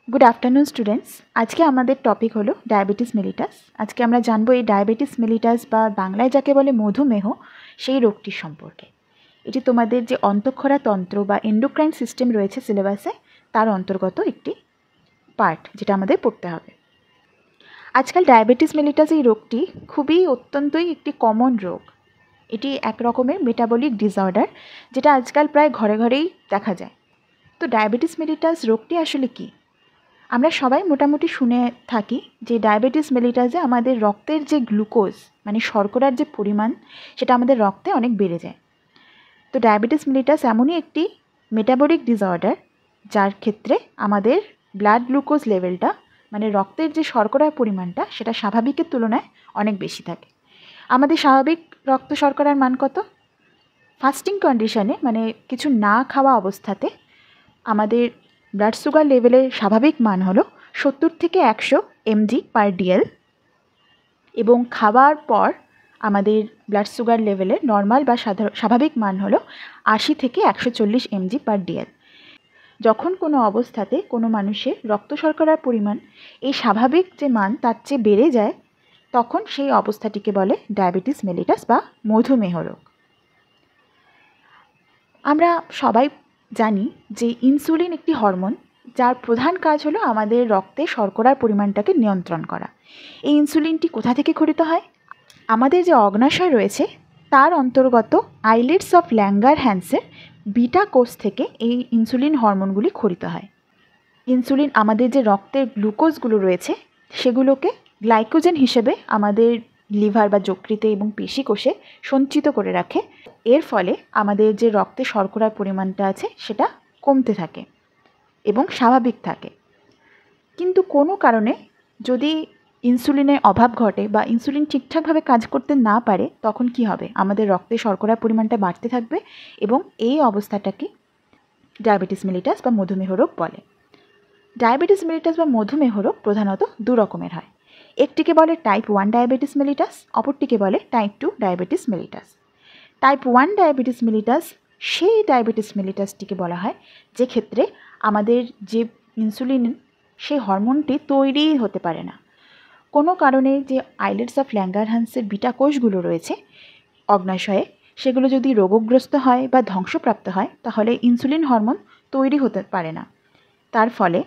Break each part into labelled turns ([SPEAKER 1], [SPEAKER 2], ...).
[SPEAKER 1] Good afternoon students. आज के आमादेर टपिक हलो डायबिटिस मेलिटास। आज के आमरा जानबो এই ডায়াবেটিস মেলিটাস বা বাংলায় যাকে বলে মধুমেহ সেই রোগটির সম্পর্কে। এটি তোমাদের যে অন্তঃক্ষরা তন্ত্র বা এন্ডোক্রাইন সিস্টেম রয়েছে সিলেবাসে তার অন্তর্গত একটি পার্ট, যেটা আমাদের পড়তে হবে। আজকাল ডায়াবেটিস মেলিটাস এই রোগটি খুবই অত্যন্তই একটি কমন রোগ। এটি এক রকমের মেটাবলিক ডিসঅর্ডার, যেটা আজকাল প্রায় ঘরে ঘরেই দেখা যায়। তো ডায়াবেটিস মেলিটাস রোগটি আসলে কী? আমরা সবাই মোটামুটি শুনে থাকি যে ডায়াবেটিস মেলিটাসে আমাদের রক্তের যে গ্লুকোজ মানে শর্করার যে পরিমাণ সেটা আমাদের রক্তে অনেক বেড়ে যায়। তো ডায়াবেটিস মেলিটাস এমনই একটি মেটাবলিক ডিসঅর্ডার যার ক্ষেত্রে আমাদের ব্লাড গ্লুকোজ লেভেলটা মানে রক্তের যে শর্করার পরিমাণটা সেটা স্বাভাবিকের তুলনায় অনেক বেশি থাকে। আমাদের স্বাভাবিক রক্ত শর্করার মান কত? ফাস্টিং কন্ডিশনে মানে কিছু না খাওয়া অবস্থাতে আমাদের ব্লাড সুগার লেভেলের স্বাভাবিক মান হলো 70 থেকে 100 mg/dl এবং খাওয়ার পর আমাদের ব্লাড সুগার লেভেলের নর্মাল বা স্বাভাবিক মান হলো 80 থেকে 140 mg/dl। যখন কোনো অবস্থাতে কোনো মানুষের রক্ত শর্করার পরিমাণ এই স্বাভাবিক যে মান তার চেয়ে বেড়ে যায় তখন সেই অবস্থাটিকে বলে ডায়াবেটিস মেলিটাস বা মধুমেহ রোগ। আমরা সবাই জানি যে ইনসুলিন একটি হরমোন যার প্রধান কাজ হলো আমাদের রক্তে শর্করার পরিমাণটাকে নিয়ন্ত্রণ করা। এই ইনসুলিনটি কোথা থেকে ক্ষরিত হয়? আমাদের যে অগ্ন্যাশয় রয়েছে তার অন্তর্গত আইলেটস অফ ল্যাঙ্গারহ্যান্সের বিটা কোষ থেকে এই ইনসুলিন হরমোনগুলি ক্ষরিত হয়। ইনসুলিন আমাদের যে রক্তের গ্লুকোজগুলো রয়েছে সেগুলোকে গ্লাইকোজেন হিসেবে আমাদের লিভার বা যকৃতে এবং পেশি কোষে সঞ্চিত করে রাখে। এর ফলে আমাদের যে রক্তে শর্করার পরিমাণটা আছে সেটা কমতে থাকে এবং স্বাভাবিক থাকে। কিন্তু কোনো কারণে যদি ইনসুলিনের অভাব ঘটে বা ইনসুলিন ঠিকঠাকভাবে কাজ করতে না পারে তখন কি হবে? আমাদের রক্তে শর্করার পরিমাণটা বাড়তে থাকবে এবং এই অবস্থাটাকে ডায়াবেটিস মেলিটাস বা মধুমেহ রোগ বলে। ডায়াবেটিস মেলিটাস বা মধুমেহ রোগ প্রধানত দু রকমের হয়। একটিকে বলে টাইপ 1 ডায়াবেটিস মেলিটাস, অপরটিকে বলে type 2 diabetes mellitus. Type 1 diabetes mellitus সেই ডায়াবেটিস মেলিটাসটিকে বলা হয় যে ক্ষেত্রে আমাদের যে ইনসুলিন সেই হরমোনটি তৈরিই হতে পারে না। কোনো কারণে যে আইলেটস অফ ল্যাঙ্গারহ্যান্সের বিটা কোষগুলো রয়েছে অগ্ন্যাশয়ে সেগুলো যদি রোগগ্রস্ত হয় বা ধ্বংসপ্রাপ্ত হয় তাহলে ইনসুলিন হরমোন তৈরি হতে পারে না। তার ফলে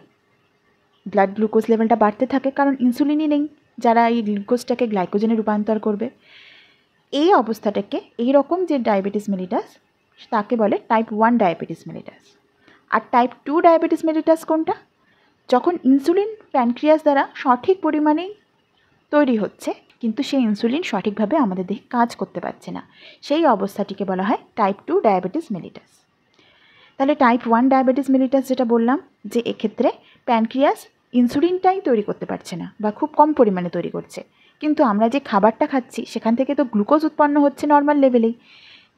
[SPEAKER 1] ব্লাড গ্লুকোজ লেভেলটা বাড়তে থাকে, কারণ ইনসুলিনই নেই যারা এই গ্লুকোজটাকে গ্লাইকোজেনে রূপান্তর করবে। এই অবস্থাটাকে এই রকম যে ডায়াবেটিস মেলিটাস তাকে বলে টাইপ 1 ডায়াবেটিস মেলিটাস। আর টাইপ 2 ডায়াবেটিস মেলিটাস কোনটা? যখন ইনসুলিন প্যানক্রিয়াস দ্বারা সঠিক পরিমাণেই তৈরি হচ্ছে কিন্তু সেই ইনসুলিন সঠিকভাবে আমাদের দেহে কাজ করতে পারছে না, সেই অবস্থাটিকে বলা হয় টাইপ 2 ডায়াবেটিস মেলিটাস। তাহলে টাইপ 1 ডায়াবেটিস মেলিটাস যেটা বললাম যে এক্ষেত্রে প্যানক্রিয়াস ইনসুলিনটাই তৈরি করতে পারছে না বা খুব কম পরিমাণে তৈরি করছে, কিন্তু আমরা যে খাবারটা খাচ্ছি সেখান থেকে তো গ্লুকোজ উৎপন্ন হচ্ছে নর্মাল লেভেলেই,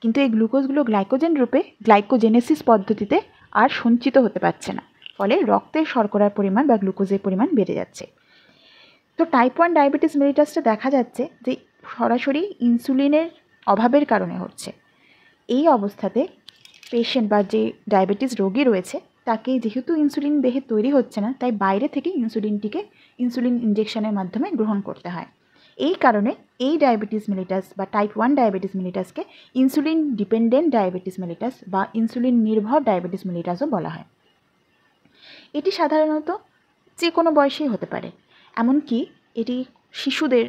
[SPEAKER 1] কিন্তু এই গ্লুকোজগুলো গ্লাইকোজেন রূপে গ্লাইকোজেনেসিস পদ্ধতিতে আর সঞ্চিত হতে পারছে না, ফলে রক্তের শর্করার পরিমাণ বা গ্লুকোজের পরিমাণ বেড়ে যাচ্ছে। তো টাইপ 1 ডায়াবেটিস মেলিটাসটা দেখা যাচ্ছে যে সরাসরি ইনসুলিনের অভাবের কারণে হচ্ছে। এই অবস্থাতে পেশেন্ট বা যে ডায়াবেটিস রোগী রয়েছে তাকে যেহেতু ইনসুলিন দেহে তৈরি হচ্ছে না তাই বাইরে থেকে ইনসুলিন ইনজেকশনের মাধ্যমে গ্রহণ করতে হয়। এই কারণে এই ডায়াবেটিস মেলিটাস বা টাইপ 1 ডায়াবেটিস মেলিটাসকে ইনসুলিন ডিপেন্ডেন্ট ডায়াবেটিস মেলিটাস বা ইনসুলিন নির্ভর ডায়াবেটিস মেলিটাসও বলা হয়। এটি সাধারণত যে কোনো বয়সেই হতে পারে, এমনকি এটি শিশুদের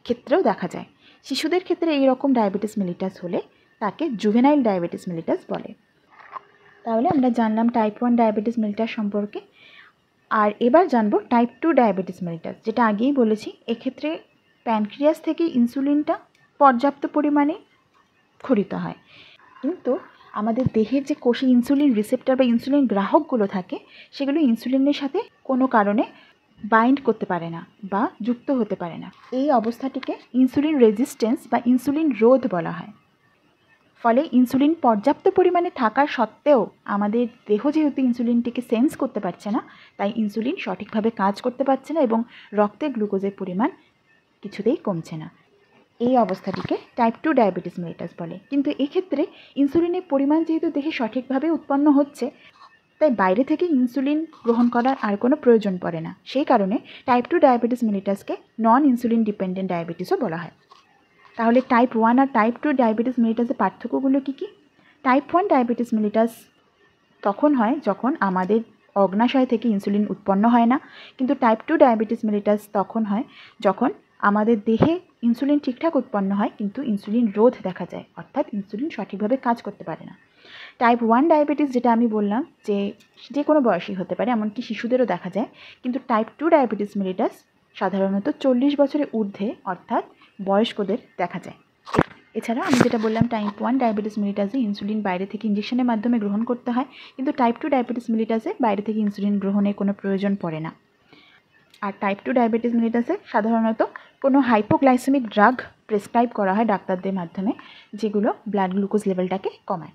[SPEAKER 1] ক্ষেত্রেও দেখা যায়। শিশুদের ক্ষেত্রে এই রকম ডায়াবেটিস মেলিটাস হলে তাকে জুভেনাইল ডায়াবেটিস মেলিটাস বলে। তাহলে আমরা জানলাম টাইপ 1 ডায়াবেটিস মেলিটাস সম্পর্কে। আর এবার জানবো টাইপ 2 ডায়াবেটিস মেলিটাস, যেটা আগেই বলেছি এক্ষেত্রে প্যানক্রিয়াস থেকে ইনসুলিনটা পর্যাপ্ত পরিমাণে ক্ষরিত হয়, কিন্তু আমাদের দেহের যে কোষে ইনসুলিন রিসেপ্টর বা ইনসুলিন গ্রাহকগুলো থাকে সেগুলো ইনসুলিনের সাথে কোনো কারণে বাইন্ড করতে পারে না বা যুক্ত হতে পারে না। এই অবস্থাটিকে ইনসুলিন রেজিস্ট্যান্স বা ইনসুলিন রোধ বলা হয়। ফলে ইনসুলিন পর্যাপ্ত পরিমাণে থাকার সত্ত্বেও আমাদের দেহ যেহেতু ইনসুলিনটিকে সেন্স করতে পারছে না তাই ইনসুলিন সঠিকভাবে কাজ করতে পারছে না এবং রক্তে গ্লুকোজের পরিমাণ কিছুতেই কমছে না। এই অবস্থাটিকে টাইপ 2 ডায়াবেটিস মেলিটাস বলে। কিন্তু এক্ষেত্রে ইনসুলিনের পরিমাণ যেহেতু দেহে সঠিকভাবে উৎপন্ন হচ্ছে তাই বাইরে থেকে ইনসুলিন গ্রহণ করার আর কোনো প্রয়োজন পড়ে না। সেই কারণে টাইপ 2 ডায়াবেটিস মেলিটাসকে নন ইনসুলিন ডিপেন্ডেন্ট ডায়াবেটিসও বলা হয়। তাহলে টাইপ 1 আর টাইপ 2 ডায়াবেটিস মেলিটাসের পার্থক্যগুলো কী কী? টাইপ 1 ডায়াবেটিস মেলিটাস তখন হয় যখন আমাদের অগ্নাশয় থেকে ইনসুলিন উৎপন্ন হয় না, কিন্তু টাইপ 2 ডায়াবেটিস মেলিটাস তখন হয় যখন আমাদের দেহে ইনসুলিন ঠিকঠাক উৎপন্ন হয় কিন্তু ইনসুলিন রোধ দেখা যায়, অর্থাৎ ইনসুলিন সঠিকভাবে কাজ করতে পারে না। টাইপ 1 ডায়াবেটিস যেটা আমি বললাম যে কোনো বয়সী হতে পারে, এমনকি শিশুদেরও দেখা যায়, কিন্তু টাইপ 2 ডায়াবেটিস মেলিটাস সাধারণত 40 বছরের ঊর্ধ্বে অর্থাৎ বয়স্কদের দেখা যায়। এছাড়া আমি যেটা বললাম টাইপ 1 ডায়াবেটিস মেলিটাসে ইনসুলিন বাইরে থেকে ইঞ্জেকশনের মাধ্যমে গ্রহণ করতে হয়, কিন্তু টাইপ 2 ডায়াবেটিস মেলিটাসে বাইরে থেকে ইনসুলিন গ্রহণের কোনো প্রয়োজন পড়ে না। আর টাইপ 2 ডায়াবেটিস মেলিটাসে সাধারণত কোনো হাইপোগ্লাইসেমিক ড্রাগ প্রেসক্রাইব করা হয় ডাক্তারদের মাধ্যমে, যেগুলো ব্লাড গ্লুকোজ লেভেলটাকে কমায়।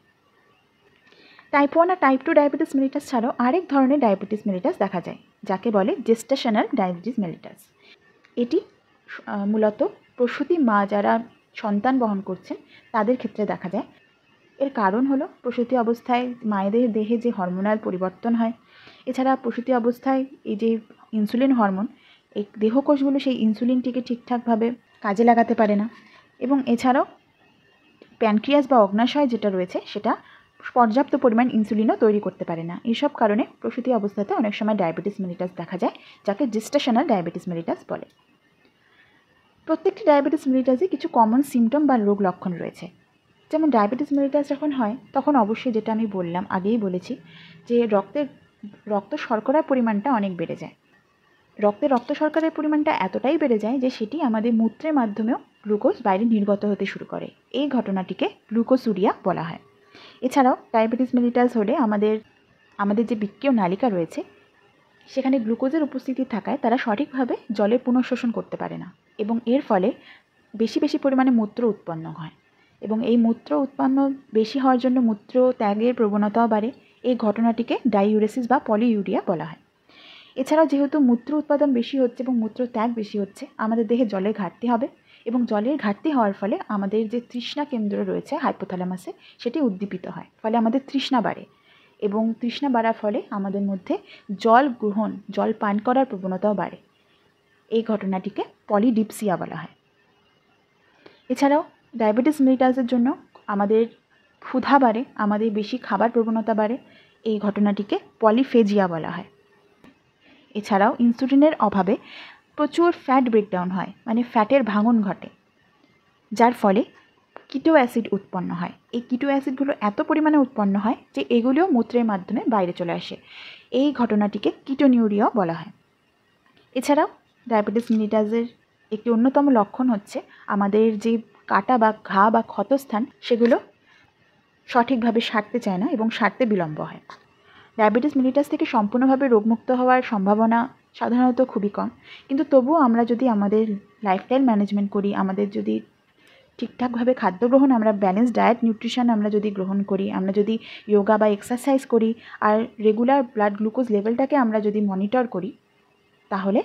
[SPEAKER 1] টাইপ 1 আর টাইপ 2 ডায়াবেটিস মেলিটাস ছাড়াও আরেক ধরনের ডায়াবেটিস মেলিটাস দেখা যায়, যাকে বলে জেস্টেশনাল ডায়াবেটিস মেলিটাস। এটি মূলত প্রসূতি মা যারা সন্তান বহন করছেন তাদের ক্ষেত্রে দেখা যায়। এর কারণ হলো প্রসূতি অবস্থায় মায়েদের দেহে যে হরমোনাল পরিবর্তন হয়, এছাড়া প্রসূতি অবস্থায় এই যে ইনসুলিন হরমোন, এই দেহকোষগুলো সেই ইনসুলিনটিকে ঠিকঠাকভাবে কাজে লাগাতে পারে না, এবং এছাড়াও প্যানক্রিয়াস বা অগ্নাশয় যেটা রয়েছে সেটা পর্যাপ্ত পরিমাণ ইনসুলিনও তৈরি করতে পারে না। এইসব কারণে প্রসূতি অবস্থাতে অনেক সময় ডায়াবেটিস মেলিটাস দেখা যায়, যাকে জেস্টেশনাল ডায়াবেটিস মেলিটাস বলে। প্রত্যেকটি ডায়াবেটিস মেলিটাসে কিছু কমন সিমটম বা রোগ লক্ষণ রয়েছে। যেমন ডায়াবেটিস মেলিটাস যখন হয় তখন অবশ্যই যেটা আমি বললাম, আগেই বলেছি, যে রক্ত শর্করার পরিমাণটা অনেক বেড়ে যায়। রক্ত শর্করার পরিমাণটা এতটাই বেড়ে যায় যে সেটি আমাদের মূত্রের মাধ্যমেও গ্লুকোজ বাইরে নির্গত হতে শুরু করে। এই ঘটনাটিকে গ্লুকোসুরিয়া বলা হয়। এছাড়াও ডায়াবেটিস মেলিটাস হলে আমাদের যে বৃক্কীয় নালিকা রয়েছে সেখানে গ্লুকোজের উপস্থিতি থাকায় তারা সঠিকভাবে জলের পুনঃশোষণ করতে পারে না, এবং এর ফলে বেশি পরিমাণে মূত্র উৎপন্ন হয়, এবং এই মূত্র উৎপন্ন বেশি হওয়ার জন্য মূত্র ত্যাগের প্রবণতাও বাড়ে। এই ঘটনাটিকে ডাইউরেসিস বা পলিইউরিয়া বলা হয়। এছাড়াও যেহেতু মূত্র উৎপাদন বেশি হচ্ছে এবং মূত্র ত্যাগ বেশি হচ্ছে, আমাদের দেহে জলের ঘাটতি হবে, এবং জলের ঘাটতি হওয়ার ফলে আমাদের যে তৃষ্ণা কেন্দ্র রয়েছে হাইপোথ্যালামাসে সেটি উদ্দীপিত হয়, ফলে আমাদের তৃষ্ণা বাড়ে, এবং তৃষ্ণা বাড়ার ফলে আমাদের মধ্যে জল পান করার প্রবণতাও বাড়ে। এই ঘটনাটিকে পলিডিপসিয়া বলা হয়। এছাড়াও ডায়াবেটিস মেলিটাসের জন্য আমাদের ক্ষুধা বাড়ে, আমাদের বেশি খাবার প্রবণতা বাড়ে, এই ঘটনাটিকে পলিফেজিয়া বলা হয়। এছাড়াও ইনসুলিনের অভাবে প্রচুর ফ্যাট ব্রেকডাউন হয়, মানে ফ্যাটের ভাঙন ঘটে, যার ফলে কিটো অ্যাসিড উৎপন্ন হয়। এই কিটো অ্যাসিডগুলো এত পরিমাণে উৎপন্ন হয় যে এগুলিও মূত্রের মাধ্যমে বাইরে চলে আসে। এই ঘটনাটিকে কিটোনিউরিয়া বলা হয়। এছাড়াও ডায়াবেটিস মেলিটাসের একটি অন্যতম লক্ষণ হচ্ছে আমাদের যে কাটা বা ঘা বা ক্ষতস্থান সেগুলো সঠিকভাবে সারতে চায় না এবং সারতে বিলম্ব হয়। ডায়াবেটিস মেলিটাস থেকে সম্পূর্ণভাবে রোগমুক্ত হওয়ার সম্ভাবনা সাধারণত খুবই কম, কিন্তু তবুও আমরা যদি আমাদের লাইফস্টাইল ম্যানেজমেন্ট করি, আমাদের যদি ঠিকঠাকভাবে খাদ্য গ্রহণ, আমরা ব্যালেন্স ডায়েট নিউট্রিশন আমরা যদি গ্রহণ করি, আমরা যদি যোগা বা এক্সারসাইজ করি, আর রেগুলার ব্লাড গ্লুকোজ লেভেলটাকে আমরা যদি মনিটর করি, তাহলে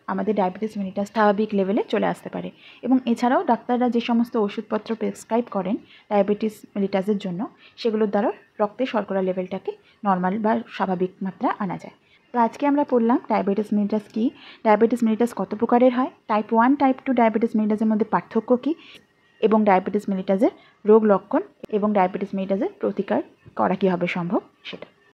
[SPEAKER 1] আমাদের ডায়াবেটিস মেলিটাস স্বাভাবিক লেভেলে চলে আসতে পারে। এবং এছাড়াও ডাক্তাররা যে সমস্ত ওষুধপত্র প্রেসক্রাইব করেন ডায়াবেটিস মেলিটাসের জন্য, সেগুলোর দ্বারা রক্তে শর্করা লেভেলটাকে নর্মাল বা স্বাভাবিক মাত্রা আনা যায়। তো আজকে আমরা পড়লাম ডায়াবেটিস মেলিটাস কী, ডায়াবেটিস মেলিটাস কত প্রকারের হয়, টাইপ 1 টাইপ 2 ডায়াবেটিস মেলিটাসের মধ্যে পার্থক্য কী, এবং ডায়াবেটিস মেলিটাসের রোগ লক্ষণ এবং ডায়াবেটিস মেলিটাসের প্রতিকার করা কীভাবে সম্ভব সেটা।